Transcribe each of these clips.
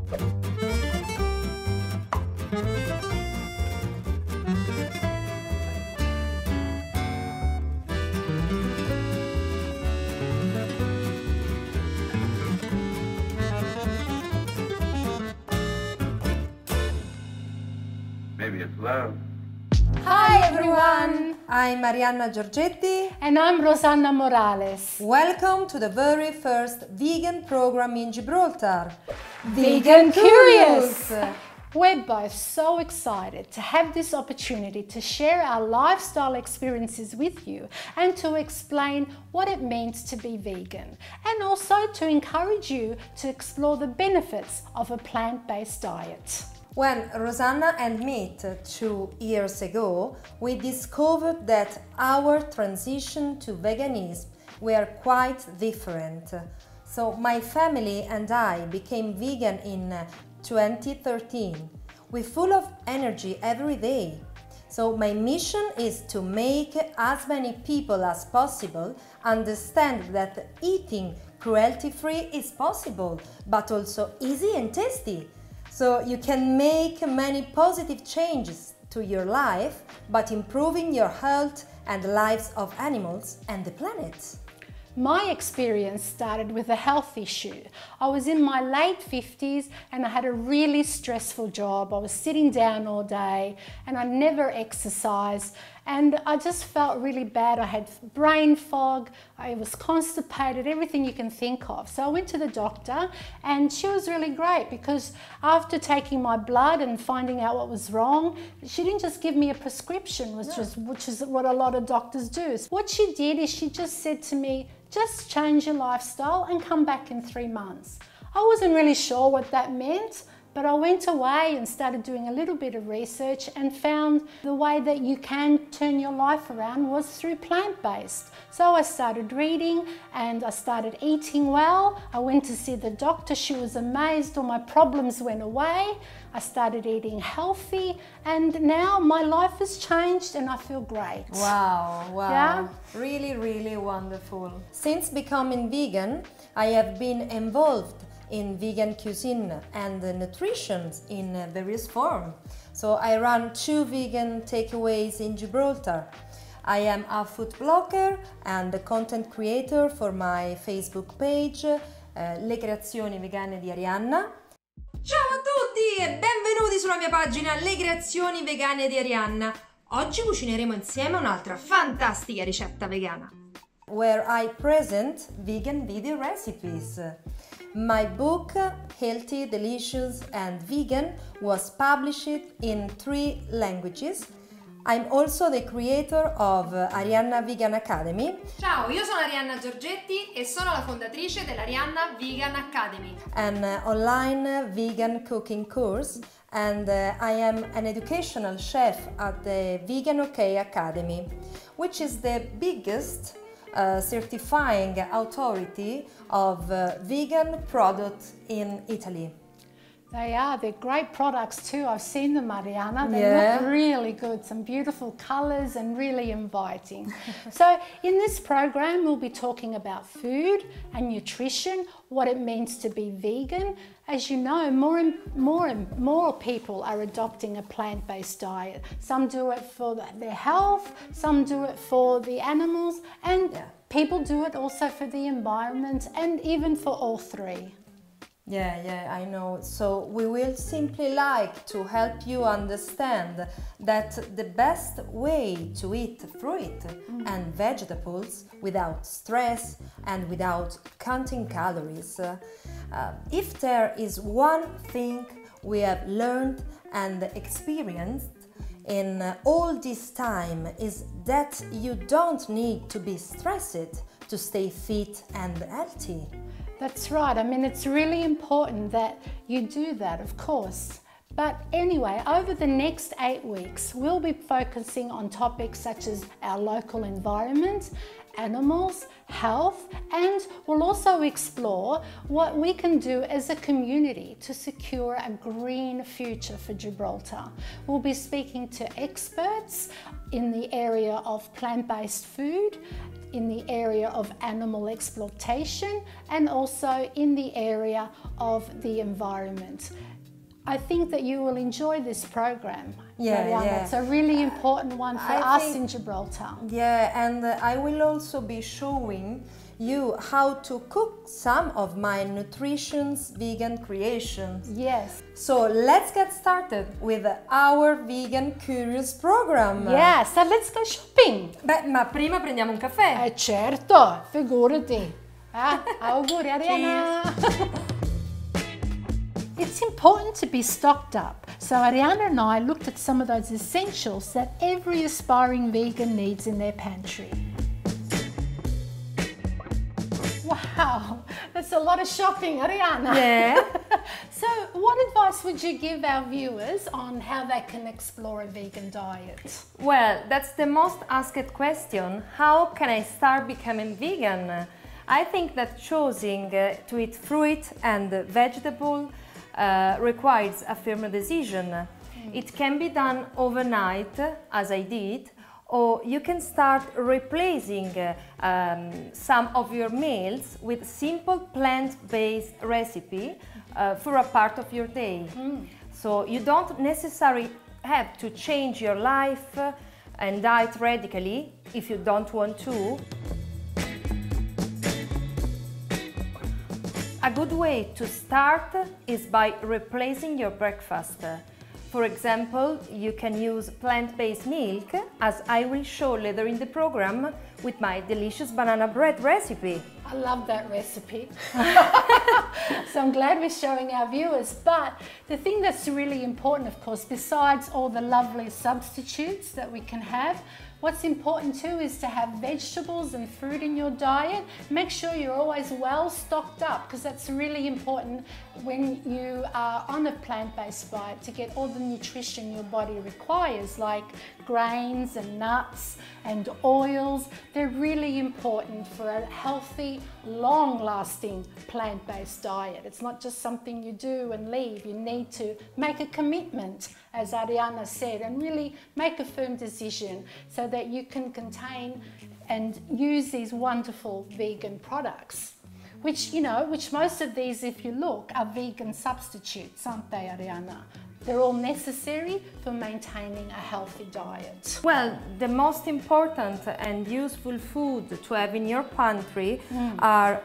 Maybe it's love. Hi everyone! I'm Arianna Giorgetti. And I'm Rosanna Morales. Welcome to the very first vegan program in Gibraltar. Vegan Curious! We're both so excited to have this opportunity to share our lifestyle experiences with you and to explain what it means to be vegan, and also to encourage you to explore the benefits of a plant-based diet. When Rosanna and me 2 years ago, we discovered that our transition to veganism were quite different. So my family and I became vegan in 2013. We're full of energy every day. So my mission is to make as many people as possible understand that eating cruelty-free is possible, but also easy and tasty. So you can make many positive changes to your life, but improving your health and the lives of animals and the planet. My experience started with a health issue. I was in my late 50s and I had a really stressful job. I was sitting down all day and I never exercised, and I just felt really bad. I had brain fog, I was constipated, everything you can think of. So I went to the doctor and she was really great, because after taking my blood and finding out what was wrong, she didn't just give me a prescription, which is what a lot of doctors do. What she did is she just said to me, just change your lifestyle and come back in 3 months. I wasn't really sure what that meant, but I went away and started doing a little bit of research and found the way that you can turn your life around was through plant-based. So I started reading and I started eating well. I went to see the doctor. She was amazed. All my problems went away. I started eating healthy, and now my life has changed and I feel great. Wow, wow. Yeah? Really, really wonderful. Since becoming vegan, I have been involved in vegan cuisine and nutrition in various forms. So I run 2 vegan takeaways in Gibraltar. I am a food blogger and a content creator for my Facebook page, Le creazioni vegane di Arianna. Ciao a tutti e benvenuti sulla mia pagina Le creazioni vegane di Arianna. Oggi cucineremo insieme un'altra fantastica ricetta vegana, where I present vegan video recipes. My book, Healthy, Delicious and Vegan, was published in 3 languages. I'm also the creator of Arianna Vegan Academy. Ciao, io sono Arianna Giorgetti e sono la fondatrice dell'Arianna Vegan Academy, an online vegan cooking course, and I am an educational chef at the Vegan OK Academy, which is the biggest certifying authority of vegan products in Italy. They are. They're great products too. I've seen them, Arianna. They look really good. Some beautiful colours and really inviting. So in this program, we'll be talking about food and nutrition, what it means to be vegan. As you know, more and more people are adopting a plant-based diet. Some do it for their health, some do it for the animals, and people do it also for the environment, and even for all 3. Yeah, I know. So we will simply like to help you understand that the best way to eat fruit and vegetables without stress and without counting calories. If there is one thing we have learned and experienced in all this time, is that you don't need to be stressed to stay fit and healthy. That's right. I mean, it's really important that you do that, of course. But anyway, over the next 8 weeks, we'll be focusing on topics such as our local environment, animals, health, and we'll also explore what we can do as a community to secure a green future for Gibraltar. We'll be speaking to experts in the area of plant-based food, in the area of animal exploitation and also in the area of the environment. I think that you will enjoy this program. Arianna. It's a really important one for us in Gibraltar. Yeah, and I will also be showing you how to cook some of my nutritious vegan creations. Yes. So let's get started with our Vegan Curious program. Yeah, so let's go shopping. Beh, ma prima prendiamo un caffè. Certo, figurati. Auguri, Arianna. It's important to be stocked up. So Arianna and I looked at some of those essentials that every aspiring vegan needs in their pantry. Wow, that's a lot of shopping, Arianna. Yeah. So what advice would you give our viewers on how they can explore a vegan diet? Well, that's the most asked question. How can I start becoming vegan? I think that choosing to eat fruit and vegetable requires a firm decision. It can be done overnight, as I did, or you can start replacing some of your meals with simple plant-based recipe for a part of your day. So you don't necessarily have to change your life and diet radically if you don't want to. A good way to start is by replacing your breakfast. For example, you can use plant-based milk, as I will show later in the program with my delicious banana bread recipe. I love that recipe. So I'm glad we're showing our viewers. But the thing that's really important, of course, besides all the lovely substitutes that we can have, what's important too is to have vegetables and fruit in your diet. Make sure you're always well stocked up, because that's really important when you are on a plant-based diet, to get all the nutrition your body requires, like grains and nuts and oils. They're really important for a healthy, long-lasting plant-based diet. It's not just something you do and leave. You need to make a commitment, as Arianna said, and really make a firm decision so that you can contain and use these wonderful vegan products, which most of these, if you look, are vegan substitutes, aren't they, Arianna? They're all necessary for maintaining a healthy diet. Well, the most important and useful food to have in your pantry are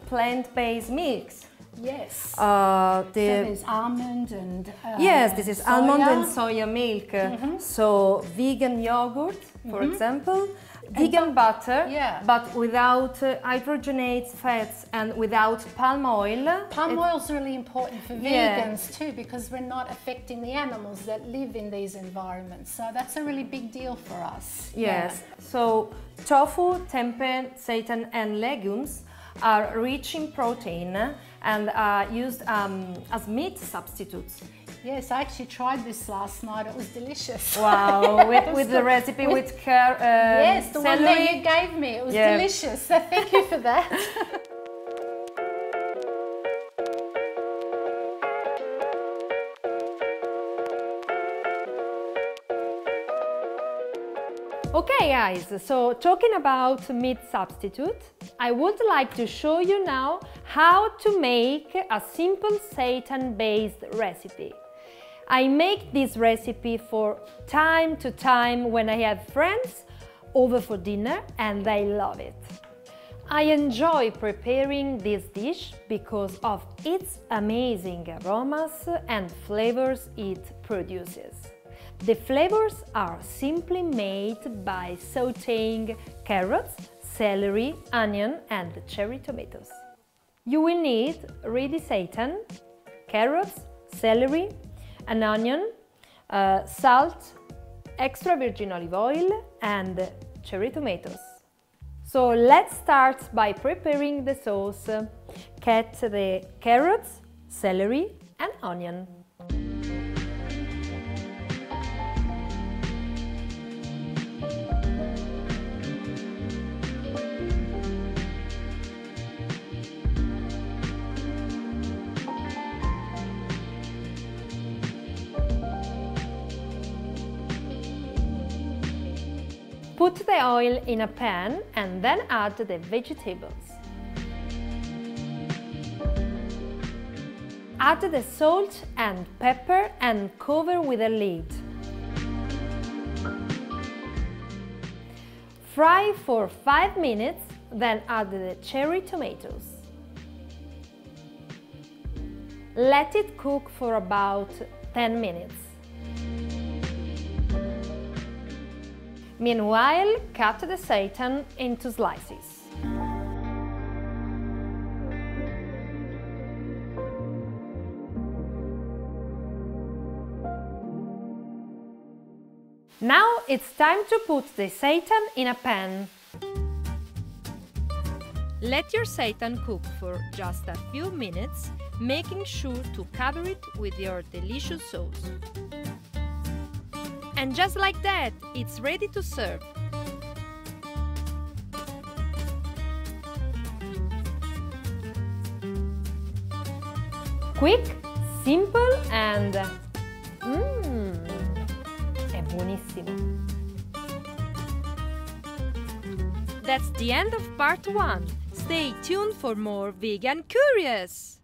plant-based milks. Yes. So there's almond and yes, this is soya. almond and soya milk. So vegan yogurt, for example, vegan butter, but without hydrogenated fats and without palm oil. Palm oil is really important for vegans too, because we're not affecting the animals that live in these environments. So that's a really big deal for us. Yes. So tofu, tempeh, seitan and legumes are rich in protein and are used as meat substitutes. Yes, I actually tried this last night. It was delicious. Wow, with the recipe with yes, the celery. one that you gave me. It was delicious. So thank you for that. Okay guys, so talking about meat substitute, I would like to show you now how to make a simple seitan-based recipe. I make this recipe for time to time when I have friends over for dinner and they love it. I enjoy preparing this dish because of its amazing aromas and flavors it produces. The flavors are simply made by sautéing carrots, celery, onion and cherry tomatoes. You will need ready seitan, carrots, celery, an onion, salt, extra virgin olive oil and cherry tomatoes. So let's start by preparing the sauce. Cut the carrots, celery and onion. Put the oil in a pan and then add the vegetables. Add the salt and pepper and cover with a lid. Fry for 5 minutes, then add the cherry tomatoes. Let it cook for about 10 minutes. Meanwhile, cut the seitan into slices. Now it's time to put the seitan in a pan. Let your seitan cook for just a few minutes, making sure to cover it with your delicious sauce. And just like that, it's ready to serve. Quick, simple and è buonissimo. That's the end of part 1. Stay tuned for more Vegan Curious!